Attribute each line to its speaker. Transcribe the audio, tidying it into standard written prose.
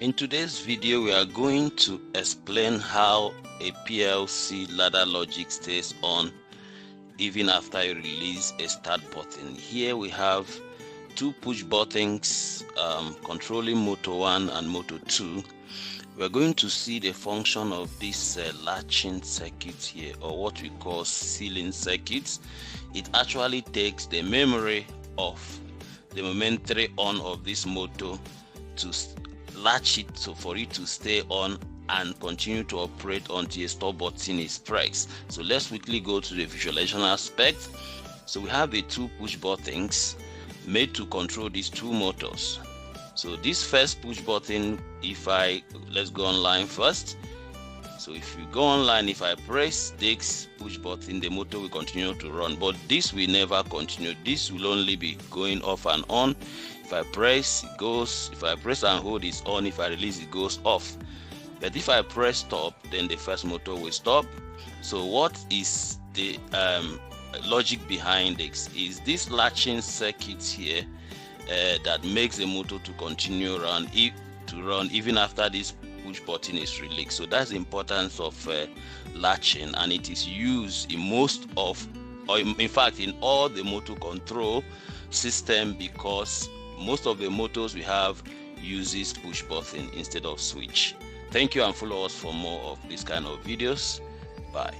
Speaker 1: In today's video, we are going to explain how a PLC ladder logic stays on even after you release a start button. Here we have two push buttons controlling motor 1 and motor 2. We're going to see the function of this latching circuit here, or what we call sealing circuits. It actually takes the memory of the momentary on of this motor to latch it so for it to stay on and continue to operate until a stop button is pressed. So let's quickly go to the visualization aspect. So we have the two push buttons made to control these two motors. So this first push button, let's go online first. So if you go online, if I press this push button, the motor will continue to run, but this will never continue. This will only be going off and on. If I press, it goes. If I press and hold, it's on. If I release, it goes off. But if I press stop, then the first motor will stop. So what is the logic behind this? Is this latching circuit here that makes the motor to continue run even after this push button is released. So that's the importance of latching, and it is used in most of, or in fact in all the motor control system, because most of the motors we have uses push button instead of switch. Thank you, and follow us for more of this kind of videos. Bye.